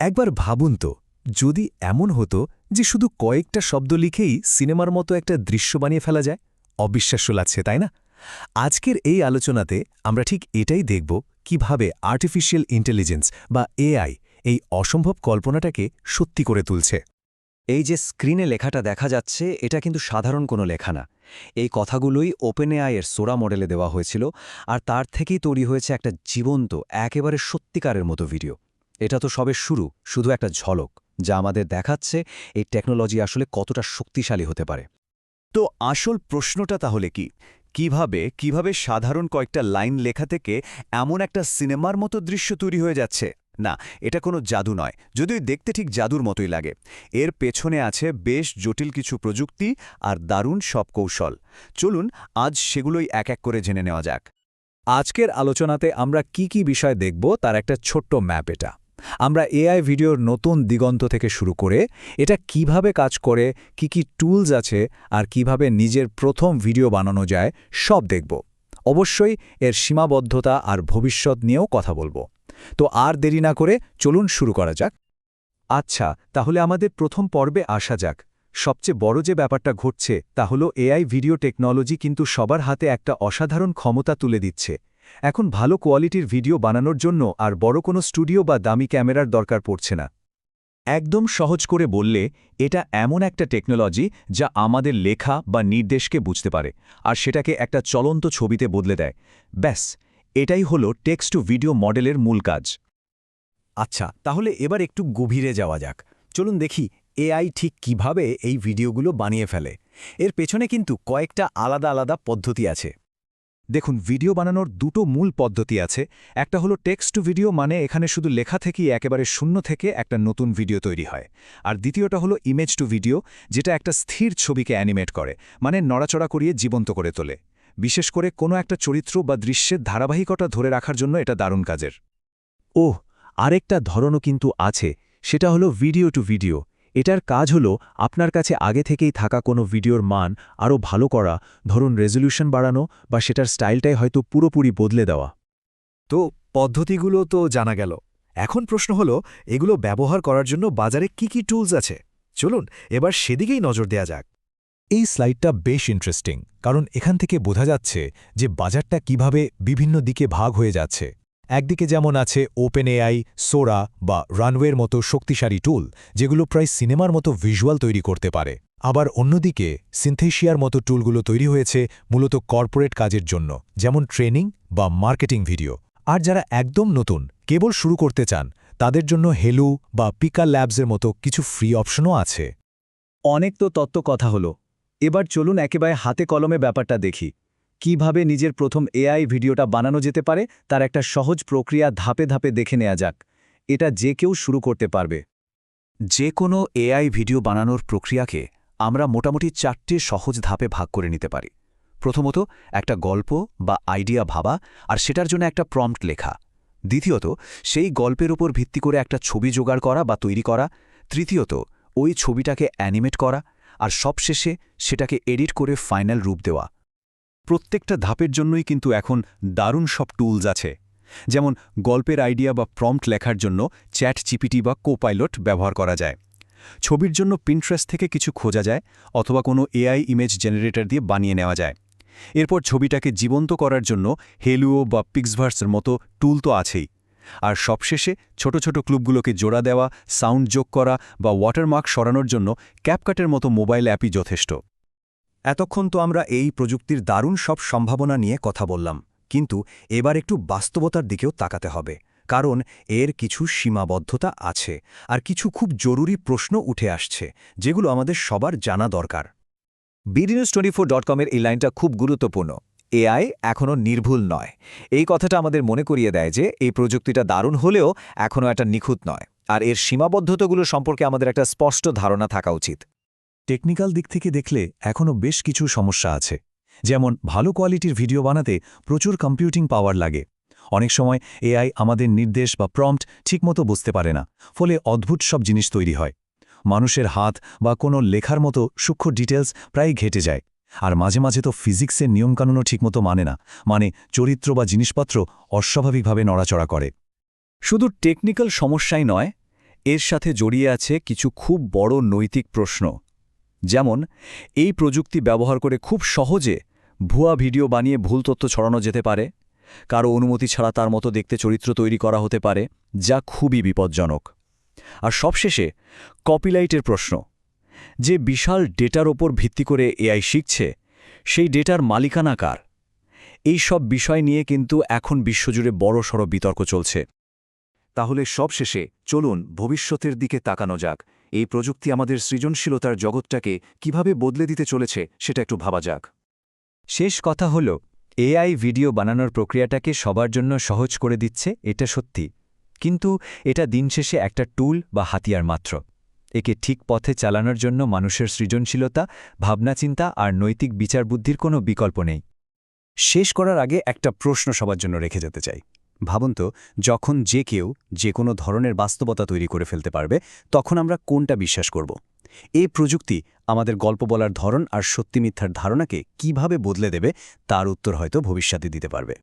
একবার ভাবুন তো, যদি এমন হতো যে শুধু কয়েকটা শব্দ লিখেই সিনেমার মতো একটা দৃশ্য বানিয়ে ফেলা যায়। অবিশ্বাস্য লাগছে, তাই না? আজকের এই আলোচনাতে আমরা ঠিক এটাই দেখব, কিভাবে আর্টিফিশিয়াল ইন্টেলিজেন্স বা এআই এই অসম্ভব কল্পনাটাকে সত্যি করে তুলছে। এই যে স্ক্রিনে লেখাটা দেখা যাচ্ছে, এটা কিন্তু সাধারণ কোনো লেখা না। এই কথাগুলোই ওপেনএআই এর সোরা মডেলে দেওয়া হয়েছিল, আর তার থেকেই তৈরি হয়েছে একটা জীবন্ত, একেবারে সত্যিকারের মতো ভিডিও। এটা তো সবে শুধু একটা ঝলক, যা আমাদের দেখাচ্ছে এই টেকনোলজি আসলে কতটা শক্তিশালী হতে পারে। তো আসল প্রশ্নটা তাহলে কি? কিভাবে সাধারণ কয়েকটা লাইন লেখা থেকে এমন একটা সিনেমার মতো দৃশ্য তৈরি হয়ে যাচ্ছে? না, এটা কোনো জাদু নয়, যদিও দেখতে ঠিক জাদুর মতোই লাগে। এর পেছনে আছে বেশ জটিল কিছু প্রযুক্তি আর দারুণ সব কৌশল। চলুন আজ সেগুলোই এক এক করে জেনে নেওয়া যাক। আজকের আলোচনাতে আমরা কি বিষয় দেখব তার একটা ছোট্ট ম্যাপ এটা। আমরা এআই ভিডিওর নতুন দিগন্ত থেকে শুরু করে এটা কিভাবে কাজ করে, কি টুলস আছে, আর কিভাবে নিজের প্রথম ভিডিও বানানো যায় সব দেখব। অবশ্যই এর সীমাবদ্ধতা আর ভবিষ্যৎ নিয়েও কথা বলবো। তো আর দেরি না করে চলুন শুরু করা যাক। আচ্ছা, তাহলে আমাদের প্রথম পর্বে আসা যাক। সবচেয়ে বড় যে ব্যাপারটা ঘটছে তা হলো এআই ভিডিও টেকনোলজি কিন্তু সবার হাতে একটা অসাধারণ ক্ষমতা তুলে দিচ্ছে। এখন ভালো কোয়ালিটির ভিডিও বানানোর জন্য আর বড় কোনো স্টুডিও বা দামি ক্যামেরার দরকার পড়ছে না। একদম সহজ করে বললে, এটা এমন একটা টেকনোলজি যা আমাদের লেখা বা নির্দেশকে বুঝতে পারে, আর সেটাকে একটা চলন্ত ছবিতে বদলে দেয়। ব্যাস, এটাই হলো টেক্সট টু ভিডিও মডেলের মূল কাজ। আচ্ছা, তাহলে এবার একটু গভীরে যাওয়া যাক। চলুন দেখি এআই ঠিক কিভাবে এই ভিডিওগুলো বানিয়ে ফেলে। এর পেছনে কিন্তু কয়েকটা আলাদা আলাদা পদ্ধতি আছে। দেখুন, ভিডিও বানানোর দুটো মূল পদ্ধতি আছে। একটা হলো টেক্সট টু ভিডিও, মানে এখানে শুধু লেখা থেকেই একেবারে শূন্য থেকে একটা নতুন ভিডিও তৈরি হয়। আর দ্বিতীয়টা হলো ইমেজ টু ভিডিও, যেটা একটা স্থির ছবিকে অ্যানিমেট করে, মানে নড়াচড়া করিয়ে জীবন্ত করে তোলে। বিশেষ করে কোনো একটা চরিত্র বা দৃশ্যের ধারাবাহিকতা ধরে রাখার জন্য এটা দারুণ কাজের। ওহ, আরেকটা ধরনও কিন্তু আছে, সেটা হলো ভিডিও টু ভিডিও। এটার কাজ হলো আপনার কাছে আগে থেকেই থাকা কোনো ভিডিওর মান আরও ভালো করা, ধরুন রেজলিউশন বাড়ানো, বা সেটার স্টাইলটাই হয়তো পুরোপুরি বদলে দেওয়া। তো পদ্ধতিগুলো তো জানা গেল। এখন প্রশ্ন হলো, এগুলো ব্যবহার করার জন্য বাজারে কি টুলস আছে? চলুন এবার সেদিকেই নজর দেয়া যাক। এই স্লাইডটা বেশ ইন্টারেস্টিং, কারণ এখান থেকে বোঝা যাচ্ছে যে বাজারটা কিভাবে বিভিন্ন দিকে ভাগ হয়ে যাচ্ছে। একদিকে যেমন আছে ওপেনএআই, সোরা বা রানওয়ের মতো শক্তিশালী টুল, যেগুলো প্রায় সিনেমার মতো ভিজুয়াল তৈরি করতে পারে। আবার অন্যদিকে সিনথেসিয়ার মতো টুলগুলো তৈরি হয়েছে মূলত কর্পোরেট কাজের জন্য, যেমন ট্রেনিং বা মার্কেটিং ভিডিও। আর যারা একদম নতুন, কেবল শুরু করতে চান, তাদের জন্য হেলু বা পিকা ল্যাবসের মতো কিছু ফ্রি অপশনও আছে। অনেক তো তত্ত্ব কথা হলো, এবার চলুন একেবারে হাতে কলমে ব্যাপারটা দেখি। কিভাবে নিজের প্রথম এআই ভিডিওটা বানানো যেতে পারে তার একটা সহজ প্রক্রিয়া ধাপে ধাপে দেখে নেওয়া যাক। এটা যে কেউ শুরু করতে পারবে। যে কোনো এআই ভিডিও বানানোর প্রক্রিয়াকে আমরা মোটামুটি 4টে সহজ ধাপে ভাগ করে নিতে পারি। প্রথমত, একটা গল্প বা আইডিয়া ভাবা, আর সেটার জন্য একটা প্রম্পট লেখা। দ্বিতীয়ত, সেই গল্পের উপর ভিত্তি করে একটা ছবি জোগাড় করা বা তৈরি করা। তৃতীয়ত, ওই ছবিটাকে অ্যানিমেট করা। আর সবশেষে সেটাকে এডিট করে ফাইনাল রূপ দেওয়া। প্রত্যেকটা ধাপের জন্যই কিন্তু এখন দারুণ সব টুলস আছে। যেমন গল্পের আইডিয়া বা প্রম্পট লেখার জন্য চ্যাটজিপিটি বা কোপাইলট ব্যবহার করা যায়। ছবির জন্য পিন্টারেস্ট থেকে কিছু খোঁজা যায়, অথবা কোনো এআই ইমেজ জেনারেটর দিয়ে বানিয়ে নেওয়া যায়। এরপর ছবিটাকে জীবন্ত করার জন্য হেলুও বা পিক্সভার্সের মতো টুল তো আছেই। আর সবশেষে ছোট ছোট ক্লুপগুলোকে জোড়া দেওয়া, সাউন্ড যোগ করা বা ওয়াটারমার্ক সরানোর জন্য ক্যাপকাটের মতো মোবাইল অ্যাপই যথেষ্ট। এতক্ষণ তো আমরা এই প্রযুক্তির দারুণ সব সম্ভাবনা নিয়ে কথা বললাম, কিন্তু এবার একটু বাস্তবতার দিকেও তাকাতে হবে, কারণ এর কিছু সীমাবদ্ধতা আছে, আর কিছু খুব জরুরি প্রশ্ন উঠে আসছে, যেগুলো আমাদের সবার জানা দরকার। bdnews24.com-এর এই লাইনটা খুব গুরুত্বপূর্ণ। এআই এখনও নির্ভুল নয়। এই কথাটা আমাদের মনে করিয়ে দেয় যে এই প্রযুক্তিটা দারুণ হলেও এখনও একটা নিখুঁত নয়, আর এর সীমাবদ্ধতাগুলো সম্পর্কে আমাদের একটা স্পষ্ট ধারণা থাকা উচিত। টেকনিক্যাল দিক থেকে দেখলে এখনও বেশ কিছু সমস্যা আছে। যেমন ভালো কোয়ালিটির ভিডিও বানাতে প্রচুর কম্পিউটিং পাওয়ার লাগে। অনেক সময় এআই আমাদের নির্দেশ বা প্রম্পট ঠিকমতো বুঝতে পারে না, ফলে অদ্ভুত সব জিনিস তৈরি হয়। মানুষের হাত বা কোনো লেখার মতো সূক্ষ্ম ডিটেলস প্রায় ঘেটে যায়। আর মাঝে মাঝে তো ফিজিক্সের নিয়মকানুনও ঠিকমতো মানে না, মানে চরিত্র বা জিনিসপত্র অস্বাভাবিকভাবে নড়াচড়া করে। শুধু টেকনিক্যাল সমস্যাই নয়, এর সাথে জড়িয়ে আছে কিছু খুব বড় নৈতিক প্রশ্ন। যেমন, এই প্রযুক্তি ব্যবহার করে খুব সহজে ভুয়া ভিডিও বানিয়ে ভুল তথ্য ছড়ানো যেতে পারে, কারো অনুমতি ছাড়া তার মতো দেখতে চরিত্র তৈরি করা হতে পারে, যা খুবই বিপজ্জনক। আর সবশেষে কপিরাইটের প্রশ্ন। যে বিশাল ডেটার ওপর ভিত্তি করে এআই শিখছে, সেই ডেটার মালিকানা কার? এই সব বিষয় নিয়ে কিন্তু এখন বিশ্বজুড়ে বড়সড় বিতর্ক চলছে। তাহলে সবশেষে চলুন ভবিষ্যতের দিকে তাকানো যাক। এই প্রযুক্তি আমাদের সৃজনশীলতার জগৎটাকে কিভাবে বদলে দিতে চলেছে সেটা একটু ভাবা যাক। শেষ কথা হল, এআই ভিডিও বানানোর প্রক্রিয়াটাকে সবার জন্য সহজ করে দিচ্ছে, এটা সত্যি। কিন্তু এটা দিন শেষে একটা টুল বা হাতিয়ার মাত্র। একে ঠিক পথে চালানোর জন্য মানুষের সৃজনশীলতা, ভাবনাচিন্তা আর নৈতিক বিচারবুদ্ধির কোনো বিকল্প নেই। শেষ করার আগে একটা প্রশ্ন সবার জন্য রেখে যেতে চাই। ভাবুন তো, যখন যে কেউ যে কোনো ধরনের বাস্তবতা তৈরি করে ফেলতে পারবে, তখন আমরা কোনটা বিশ্বাস করব? এই প্রযুক্তি আমাদের গল্প বলার ধরন আর সত্যি মিথ্যার ধারণাকে কিভাবে বদলে দেবে, তার উত্তর হয়তো ভবিষ্যতে দিতে পারবে।